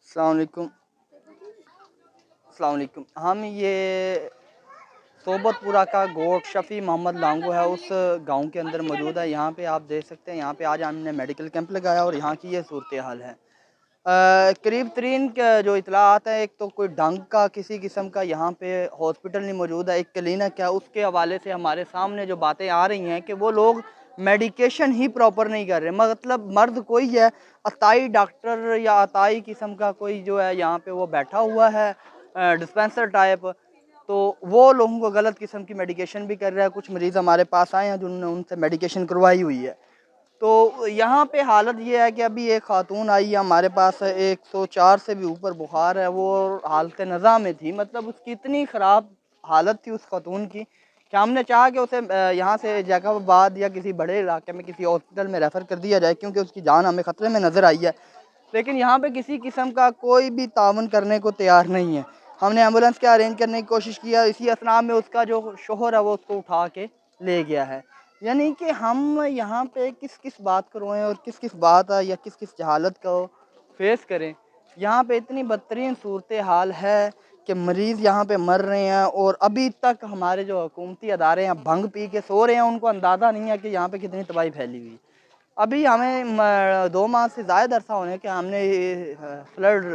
अस्सलाम वालेकुम। हम ये सोबतपुरा का गोट शफ़ी मोहम्मद लांगो है, उस गांव के अंदर मौजूद है। यहाँ पे आप देख सकते हैं, यहाँ पे आज हमने मेडिकल कैंप लगाया और यहाँ की ये सूरत हाल है। करीब तरीन जो इतलात है, एक तो कोई ढंग का किसी किस्म का यहाँ पे हॉस्पिटल नहीं मौजूद है, एक क्लिनिक है। उसके हवाले से हमारे सामने जो बातें आ रही हैं कि वो लोग मेडिकेशन ही प्रॉपर नहीं कर रहे। मतलब मर्द कोई है, अताई डॉक्टर या अताई किस्म का कोई जो है यहाँ पे वो बैठा हुआ है, डिस्पेंसर टाइप। तो वो लोगों को गलत किस्म की मेडिकेशन भी कर रहा है। कुछ मरीज़ हमारे पास आए हैं जिन्होंने उनसे मेडिकेशन करवाई हुई है। तो यहाँ पे हालत ये है कि अभी एक खातून आई है हमारे पास, 104 से भी ऊपर बुखार है, वो हालत नज़ा में थी। मतलब उसकी इतनी ख़राब हालत थी उस खातून की कि हमने चाहा कि उसे यहाँ से जैकबाबाद या किसी बड़े इलाके में किसी हॉस्पिटल में रेफ़र कर दिया जाए, क्योंकि उसकी जान हमें ख़तरे में नज़र आई है। लेकिन यहाँ पे किसी किस्म का कोई भी तावन करने को तैयार नहीं है। हमने एम्बुलेंस के अरेंज करने की कोशिश किया, इसी असनाम में उसका जो शोहर है वो उसको उठा के ले गया है। यानी कि हम यहाँ पे किस किस बात को रोएं और किस किस बात या किस किस जहालत को फेस करें। यहाँ पे इतनी बदतरीन सूरत हाल है कि मरीज़ यहाँ पे मर रहे हैं और अभी तक हमारे जो हुकूमती अदारे हैं भंग पी के सो रहे हैं, उनको अंदाज़ा नहीं है कि यहाँ पे कितनी तबाही फैली हुई है। अभी हमें 2 माह से ज़्यादा अरसा होने के हमने फ्लड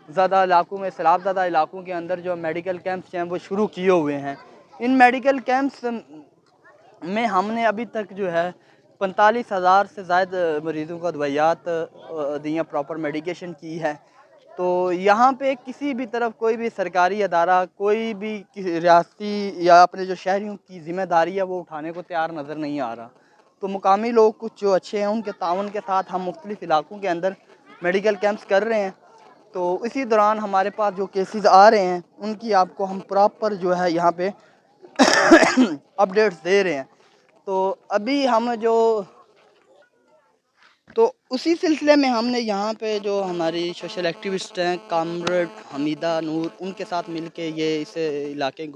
ज़्यादा इलाकों में, सैलाब ज़्यादा इलाकों के अंदर जो मेडिकल कैंप्स हैं वो शुरू किए हुए हैं। इन मेडिकल कैंप्स में हमने अभी तक जो है 45,000 से ज़ायद मरीज़ों को दवाइयात दी हैं, प्रॉपर मेडिकेशन की है। तो यहाँ पे किसी भी तरफ कोई भी सरकारी अदारा, कोई भी किसी रियासती या अपने जो शहरियों की ज़िम्मेदारी है वो उठाने को तैयार नज़र नहीं आ रहा। तो मुकामी लोग कुछ जो अच्छे हैं उनके ताउन के साथ हम मुख्तलिफ़ इलाकों के अंदर मेडिकल कैंप्स कर रहे हैं। तो इसी दौरान हमारे पास जो केसेस आ रहे हैं उनकी आपको हम प्रॉपर जो है यहाँ पे अपडेट्स दे रहे हैं। तो अभी हम जो तो उसी सिलसिले में हमने यहाँ पे जो हमारी सोशल एक्टिविस्ट हैं कामरेड हमीदा नूर, उनके साथ मिलके ये इस इलाके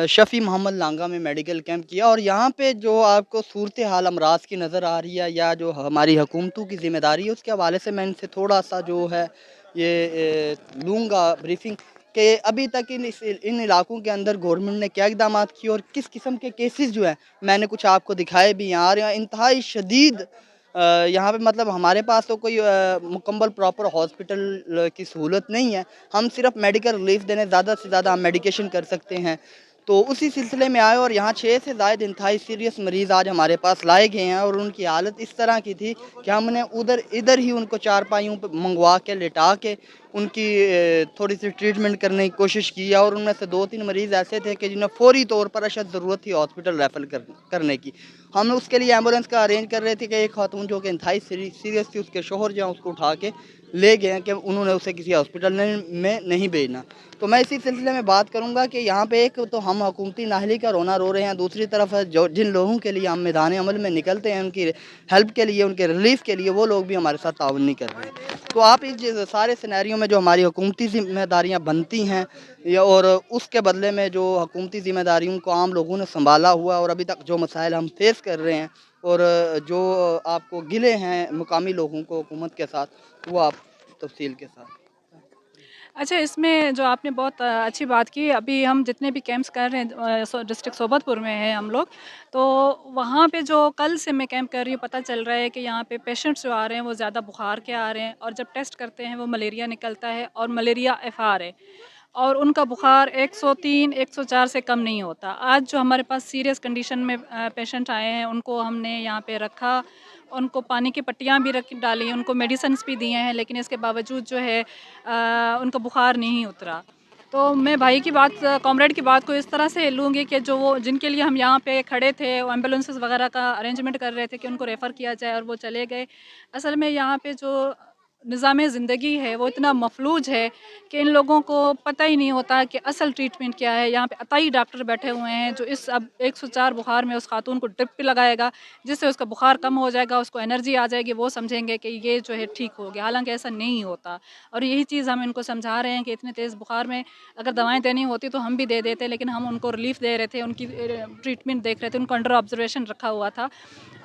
शफ़ी मोहम्मद लांगा में मेडिकल कैंप किया। और यहाँ पे जो आपको सूरत हाल अमराज की नज़र आ रही है या जो हमारी हुकूमतों की ज़िम्मेदारी है, उसके हवाले से मैं इनसे थोड़ा सा जो है ये लूँगा ब्रीफिंग कि अभी तक इन इलाकों के अंदर गवर्नमेंट ने क्या इक़दाम किए और किस किस्म के केसेस जो हैं मैंने कुछ आपको दिखाए भी हैं। और इंतहाई शदीद यहाँ पे मतलब हमारे पास तो कोई मुकम्मल प्रॉपर हॉस्पिटल की सहूलत नहीं है। हम सिर्फ मेडिकल रिलीफ देने, ज़्यादा से ज़्यादा हम मेडिकेशन कर सकते हैं। तो उसी सिलसिले में आए और यहाँ 6 से ज़ायद इंतहाई सीरियस मरीज़ आज हमारे पास लाए गए हैं और उनकी हालत इस तरह की थी कि हमने इधर ही उनको चारपाइयों पे मंगवा के लिटा के उनकी थोड़ी सी ट्रीटमेंट करने की कोशिश की। और उनमें से 2-3 मरीज़ ऐसे थे कि जिन्हें फ़ौरी तौर पर अशद ज़रूरत थी हॉस्पिटल रेफ़र करने की। हम उसके लिए एम्बुलेंस का अरेंज कर रहे थे कि एक खातून जो कि इंतहाई सीरियस थी, उसके शोहर जो हैं उसको उठा के ले गए हैं कि उन्होंने उसे किसी हॉस्पिटल में नहीं भेजना। तो मैं इसी सिलसिले में बात करूंगा कि यहाँ पे एक तो हम हुकूमती नाहली का रोना रो रहे हैं, दूसरी तरफ जो जिन लोगों के लिए हम मैदान अमल में निकलते हैं उनकी हेल्प के लिए, उनके रिलीफ के लिए, वो लोग भी हमारे साथ ताउन नहीं कर रहे हैं। तो आप इस सारे सिनेरियो में जो हमारी हुकूमती ज़िम्मेदारियाँ बनती हैं या और उसके बदले में जो हुकूमती ज़िम्मेदारियों को आम लोगों ने संभाला हुआ और अभी तक जो मसाइल हम फेस कर रहे हैं और जो आपको गिले हैं मुकामी लोगों को हुकूमत के साथ, वो आप तफसील के साथ। अच्छा, इसमें जो आपने बहुत अच्छी बात की। अभी हम जितने भी कैंप्स कर रहे हैं डिस्ट्रिक्ट सोबतपुर में हैं हम लोग, तो वहाँ पे जो कल से मैं कैंप कर रही हूँ, पता चल रहा है कि यहाँ पे पेशेंट्स जो आ रहे हैं वो ज़्यादा बुखार के आ रहे हैं और जब टेस्ट करते हैं वो मलेरिया निकलता है और मलेरिया एफआर है और उनका बुखार 103 104 से कम नहीं होता। आज जो हमारे पास सीरियस कंडीशन में पेशेंट आए हैं उनको हमने यहाँ पे रखा, उनको पानी की पट्टियाँ भी रख डाली, उनको मेडिसिन्स भी दिए हैं, लेकिन इसके बावजूद जो है उनका बुखार नहीं उतरा। तो मैं भाई की बात, कॉमरेड की बात को इस तरह से लूँगी कि जो वो जिनके लिए हम यहाँ पे खड़े थे, वो एम्बुलेंसेस वगैरह का अरेंजमेंट कर रहे थे कि उनको रेफ़र किया जाए और वो चले गए। असल में यहाँ पे जो निज़ाम ज़िंदगी है वो इतना मफलूज है कि इन लोगों को पता ही नहीं होता कि असल ट्रीटमेंट क्या है। यहाँ पे अताई डॉक्टर बैठे हुए हैं जो इस अब 104 बुखार में उस खातून को ड्रिप भी लगाएगा, जिससे उसका बुखार कम हो जाएगा, उसको एनर्जी आ जाएगी, वो समझेंगे कि ये जो है ठीक हो गया, हालांकि ऐसा नहीं होता। और यही चीज़ हम इनको समझा रहे हैं कि इतने तेज़ बुखार में अगर दवाएं देनी होती तो हम भी दे देते, लेकिन हम उनको रिलीफ दे रहे थे, उनकी ट्रीटमेंट देख रहे थे, उनको अंडर ऑब्जर्वेशन रखा हुआ था।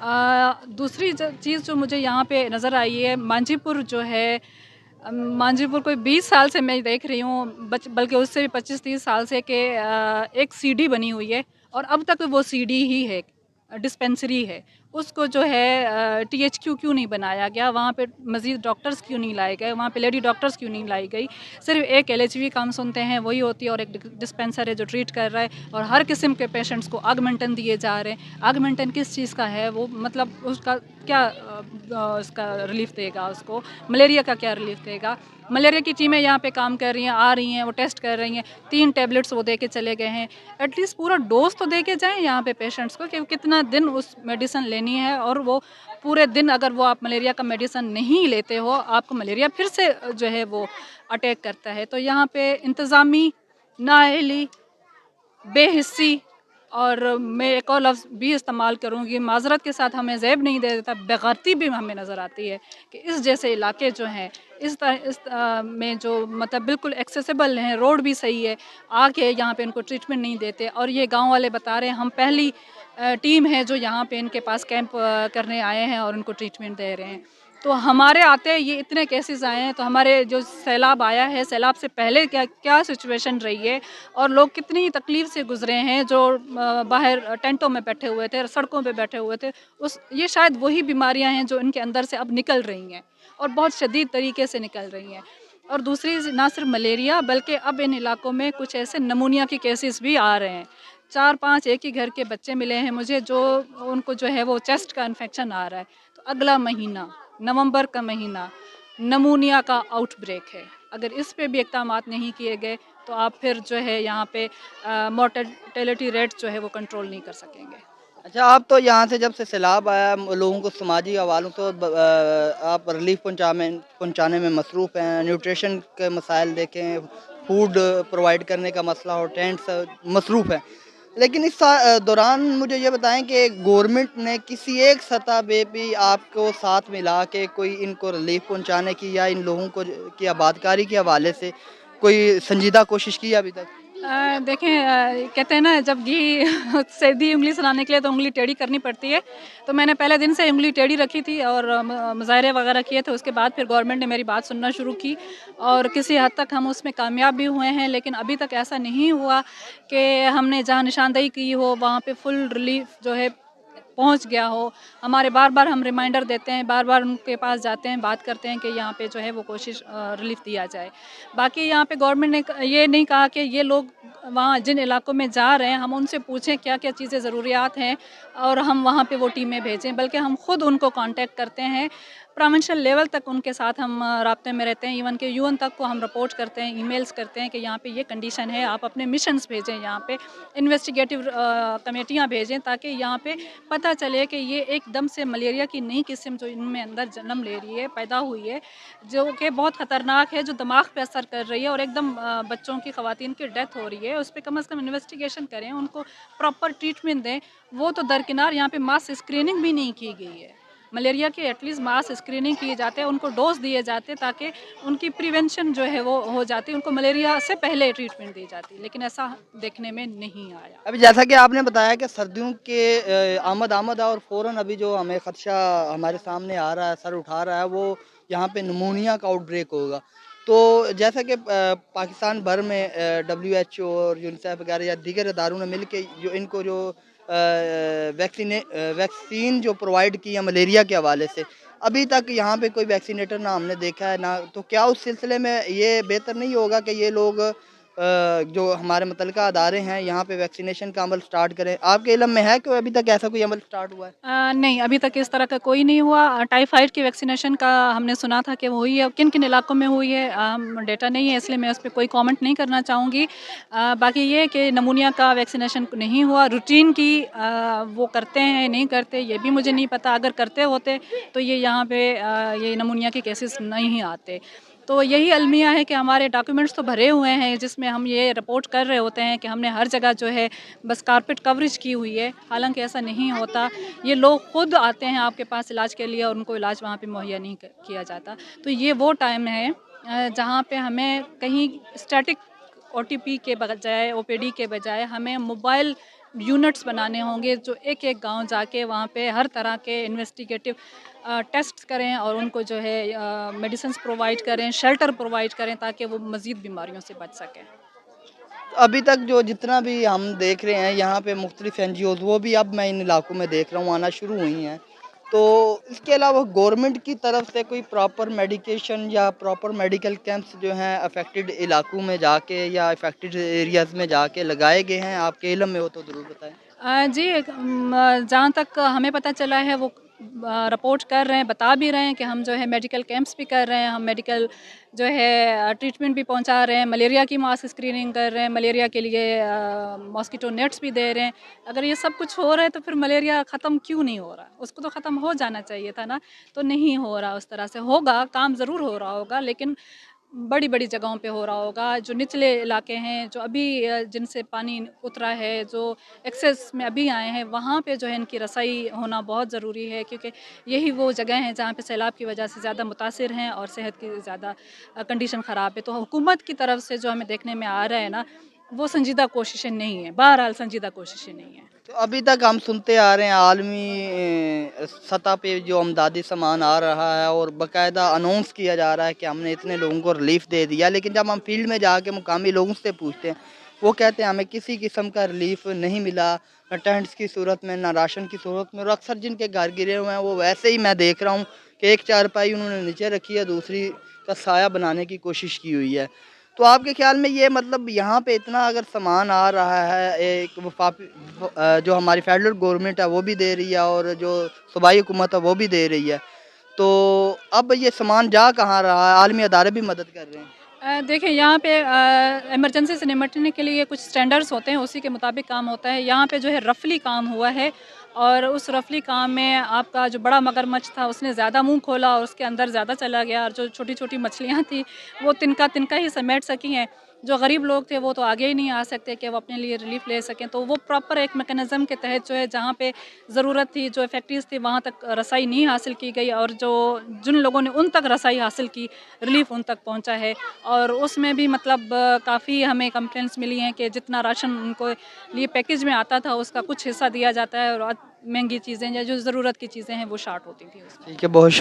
दूसरी चीज़ जो मुझे यहाँ पे नज़र आई है, मांझीपुर जो है, मांझीपुर कोई 20 साल से मैं देख रही हूँ, बल्कि उससे भी 25-30 साल से, कि एक सीडी बनी हुई है और अब तक वो सीडी ही है, डिस्पेंसरी है। उसको जो है टीएचक्यू क्यों नहीं बनाया गया, वहाँ पे मज़ीद डॉक्टर्स क्यों नहीं लाए गए, वहाँ पे लेडी डॉक्टर्स क्यों नहीं लाई गई। सिर्फ एक एलएचवी का हम सुनते हैं वही होती है, और एक डिस्पेंसर है जो ट्रीट कर रहा है, और हर किस्म के पेशेंट्स को आगमेंटन दिए जा रहे हैं। आगमेंटन किस चीज़ का है वो, मतलब उसका क्या उसका रिलीफ देगा, उसको मलेरिया का क्या रिलीफ देगा। मलेरिया की टीमें यहाँ पे काम कर रही हैं, आ रही हैं, वो टेस्ट कर रही हैं, 3 टैबलेट्स वो दे के चले गए हैं। एटलीस्ट पूरा डोज तो दे के जाएँ यहाँ पे पेशेंट्स को, कि कितना दिन उस मेडिसिन लेनी है, और वो पूरे दिन अगर वो आप मलेरिया का मेडिसिन नहीं लेते हो, आपको मलेरिया फिर से जो है वो अटैक करता है। तो यहाँ पे इंतज़ामी नाअहली, बेहिस्सी, और मैं एक और लफ्ज़ भी इस्तेमाल करूँगी, माज़रत के साथ, हमें ज़ेब नहीं दे देता, बेग़ैरती भी हमें नज़र आती है कि इस जैसे इलाके जो हैं, में जो मतलब बिल्कुल एक्सेसिबल हैं, रोड भी सही है, आके यहाँ पे इनको ट्रीटमेंट नहीं देते, और ये गाँव वाले बता रहे हैं हम पहली टीम है जो यहाँ पे इनके पास कैंप करने आए हैं और इनको ट्रीटमेंट दे रहे हैं। तो हमारे आते ये इतने केसेस आए हैं, तो हमारे जो सैलाब आया है, सैलाब से पहले क्या क्या सिचुएशन रही है, और लोग कितनी तकलीफ़ से गुज़रे हैं, जो बाहर टेंटों में बैठे हुए थे, सड़कों पे बैठे हुए थे। ये शायद वही बीमारियां हैं जो इनके अंदर से अब निकल रही हैं, और बहुत शदीद तरीके से निकल रही हैं। और दूसरी ना सिर्फ मलेरिया, बल्कि अब इन इलाकों में कुछ ऐसे नमूनिया के केसेस भी आ रहे हैं। 4-5 एक ही घर के बच्चे मिले हैं मुझे, जो उनको जो है वो चेस्ट का इन्फेक्शन आ रहा है। तो अगला महीना, नवंबर का महीना, नमूनिया का आउटब्रेक है। अगर इस पे भी इक़दामात नहीं किए गए, तो आप फिर जो है यहाँ पे मोर्टेलिटी रेट जो है वो कंट्रोल नहीं कर सकेंगे। अच्छा, आप तो यहाँ से जब से सैलाब आया लोगों को समाजी हवालों से आप रिलीफ पहुँचाने में मसरूफ़ हैं, न्यूट्रिशन के मसाइल देखें, फूड प्रोवाइड करने का मसला हो, टेंट्स मसरूफ़ हैं। लेकिन इस दौरान मुझे ये बताएँ कि गवर्नमेंट ने किसी एक सतह पे भी आपको साथ मिला के कोई इनको रिलीफ पहुँचाने की या इन लोगों को की आबादकारी के हवाले से कोई संजीदा कोशिश की है अभी तक? देखें, कहते हैं ना, जब घी सीधी उंगली सुनाने के लिए तो उंगली टेढ़ी करनी पड़ती है। तो मैंने पहले दिन से उंगली टेढ़ी रखी थी, और मुज़ाहरे वगैरह किए थे। उसके बाद फिर गवर्नमेंट ने मेरी बात सुनना शुरू की, और किसी हद तक हम उसमें कामयाब भी हुए हैं। लेकिन अभी तक ऐसा नहीं हुआ कि हमने जहाँ निशानदेही की हो वहाँ पे फुल रिलीफ जो है पहुँच गया हो। हमारे बार-बार हम रिमाइंडर देते हैं, बार-बार उनके पास जाते हैं, बात करते हैं कि यहाँ पे जो है वो कोशिश रिलीफ़ दिया जाए। बाकी यहाँ पे गवर्नमेंट ने ये नहीं कहा कि ये लोग वहाँ जिन इलाकों में जा रहे हैं, हम उनसे पूछें क्या-क्या चीज़ें ज़रूरियात हैं, और हम वहाँ पे वो टीमें भेजें, बल्कि हम खुद उनको कॉन्टैक्ट करते हैं। प्रोविंशियल लेवल तक उनके साथ हम राब्ते में रहते हैं, इवन के यूएन तक को हम रिपोर्ट करते हैं, ईमेल्स करते हैं कि यहाँ पे ये कंडीशन है, आप अपने मिशंस भेजें, यहाँ पे इन्वेस्टिगेटिव कमेटियाँ भेजें, ताकि यहाँ पे पता चले कि ये एकदम से मलेरिया की नई किस्म जो इनमें अंदर जन्म ले रही है, पैदा हुई है, जो कि बहुत ख़तरनाक है, जो दिमाग पे असर कर रही है, और एकदम बच्चों की, ख़वातीन की डेथ हो रही है। उस पे कम से कम इन्वेस्टिगेशन करें, उनको प्रॉपर ट्रीटमेंट दें। वो तो दरकिनार, यहाँ पे मास स्क्रीनिंग भी नहीं की गई है। मलेरिया की एटलीस्ट मास स्क्रीनिंग किए जाते हैं, उनको डोज दिए जाते हैं, ताकि उनकी प्रिवेंशन जो है वो हो जाती, उनको मलेरिया से पहले ट्रीटमेंट दी जाती, लेकिन ऐसा देखने में नहीं आया। अभी जैसा कि आपने बताया कि सर्दियों के आमद है और फ़ौरन अभी जो हमें ख़दशा हमारे सामने आ रहा है, सर उठा रहा है, वो यहाँ पे निमोनिया का आउटब्रेक होगा। तो जैसा कि पाकिस्तान भर में डब्ल्यूएचओ और यूनिसेफ वगैरह या दीगर इदारों ने मिल के जो इनको जो वैक्सीन जो प्रोवाइड की है मलेरिया के हवाले से, अभी तक यहाँ पे कोई वैक्सीनेटर ना हमने देखा है ना, तो क्या उस सिलसिले में ये बेहतर नहीं होगा कि ये लोग जो हमारे मुतल्लिका अदारे हैं यहाँ पे वैक्सीनेशन का अमल स्टार्ट करें? आपके इल्म में है कि अभी तक ऐसा कोई अमल स्टार्ट हुआ है? नहीं, अभी तक इस तरह का कोई नहीं हुआ। टाइफ़ाइड की वैक्सीनेशन का हमने सुना था कि वो हुई है, किन-किन इलाकों में हुई है डेटा नहीं है, इसलिए मैं उस पे कोई कमेंट नहीं करना चाहूँगी। बाकी ये है कि नमूनिया का वैक्सीनेशन नहीं हुआ, रूटीन की वो करते हैं, नहीं करते, ये भी मुझे नहीं पता। अगर करते होते तो ये यहाँ पे ये नमूनिया के केसेस नहीं आते। तो यही अलमिया है कि हमारे डॉक्यूमेंट्स तो भरे हुए हैं, जिसमें हम ये रिपोर्ट कर रहे होते हैं कि हमने हर जगह जो है बस कारपेट कवरेज की हुई है, हालांकि ऐसा नहीं होता। ये लोग खुद आते हैं आपके पास इलाज के लिए, और उनको इलाज वहाँ पे मुहैया नहीं किया जाता। तो ये वो टाइम है जहाँ पे हमें कहीं स्टैटिक ओटीपी के बजाय, ओपीडी के बजाय, हमें मोबाइल यूनिट्स बनाने होंगे जो एक एक गांव जाके वहाँ पे हर तरह के इन्वेस्टिगेटिव टेस्ट करें और उनको जो है मेडिसिन प्रोवाइड करें, शेल्टर प्रोवाइड करें ताकि वो मज़ीद बीमारियों से बच सकें। अभी तक जो जितना भी हम देख रहे हैं यहाँ पे मुख्तलिफ एनजीओज़ वो भी अब मैं इन इलाकों में देख रहा हूँ आना शुरू हुई हैं। तो इसके अलावा गवर्नमेंट की तरफ से कोई प्रॉपर मेडिकेशन या प्रॉपर मेडिकल कैंप्स जो हैं अफेक्टेड इलाकों में जाके या अफेक्टेड एरियाज़ में जाके लगाए गए हैं, आपके इल्म में हो तो ज़रूर बताएँ? जी जहाँ तक हमें पता चला है वो रिपोर्ट कर रहे हैं, बता भी रहे हैं कि हम जो है मेडिकल कैंप्स भी कर रहे हैं, हम मेडिकल जो है ट्रीटमेंट भी पहुंचा रहे हैं, मलेरिया की मास स्क्रीनिंग कर रहे हैं, मलेरिया के लिए मॉस्किटो नेट्स भी दे रहे हैं। अगर ये सब कुछ हो रहा है तो फिर मलेरिया ख़त्म क्यों नहीं हो रहा? उसको तो ख़त्म हो जाना चाहिए था ना, तो नहीं हो रहा उस तरह से। होगा, काम ज़रूर हो रहा होगा लेकिन बड़ी-बड़ी जगहों पे हो रहा होगा, जो निचले इलाके हैं, जो अभी जिनसे पानी उतरा है, जो एक्सेस में अभी आए हैं, वहाँ पे जो है इनकी रसाई होना बहुत ज़रूरी है क्योंकि यही वो जगह हैं जहाँ पे सैलाब की वजह से ज़्यादा मुतासिर हैं और सेहत की ज़्यादा कंडीशन ख़राब है। तो हुकूमत की तरफ से जो हमें देखने में आ रहा है ना, वो संजीदा कोशिशें नहीं हैं, बहरहाल संजीदा कोशिशें नहीं हैं। तो अभी तक हम सुनते आ रहे हैं आलमी सतह पे जो अमदादी सामान आ रहा है और बाकायदा अनाउंस किया जा रहा है कि हमने इतने लोगों को रिलीफ दे दिया, लेकिन जब हम फील्ड में जाके मुकामी लोगों से पूछते हैं वो कहते हैं हमें किसी किस्म का रिलीफ नहीं मिला, न टेंट्स की सूरत में, न राशन की सूरत में। और अक्सर जिनके घर गिरे हुए हैं वो वैसे ही मैं देख रहा हूँ कि एक चारपाई उन्होंने नीचे रखी है, दूसरी का साया बनाने की कोशिश की हुई है। तो आपके ख़्याल में ये मतलब यहाँ पे इतना अगर सामान आ रहा है, एक जो हमारी फेडरल गवर्नमेंट है वो भी दे रही है और जो सूबाई हुकूमत है वो भी दे रही है, तो अब ये सामान जा कहाँ रहा है? आलमी अदारे भी मदद कर रहे हैं। देखिए यहाँ पे इमरजेंसी से निपटने के लिए कुछ स्टैंडर्ड्स होते हैं, उसी के मुताबिक काम होता है। यहाँ पे जो है रफली काम हुआ है और उस रफली काम में आपका जो बड़ा मगरमच्छ था उसने ज़्यादा मुंह खोला और उसके अंदर ज़्यादा चला गया और जो छोटी-छोटी मछलियाँ थी वो तिनका-तिनका ही समेट सकी हैं। जो गरीब लोग थे वो तो आगे ही नहीं आ सकते कि वो अपने लिए रिलीफ ले सकें। तो वो प्रॉपर एक मैकेनिज़्म के तहत जो है जहाँ पे ज़रूरत थी, जो फैक्ट्रीज़ थी वहाँ तक रसाई नहीं हासिल की गई और जो जिन लोगों ने उन तक रसाई हासिल की, रिलीफ उन तक पहुँचा है। और उसमें भी मतलब काफ़ी हमें कंप्लेंट्स मिली हैं कि जितना राशन उनको लिए पैकेज में आता था उसका कुछ हिस्सा दिया जाता है और महंगी चीज़ें या जो ज़रूरत की चीज़ें हैं वो शार्ट होती थी उसमें। ठीक है, बहुत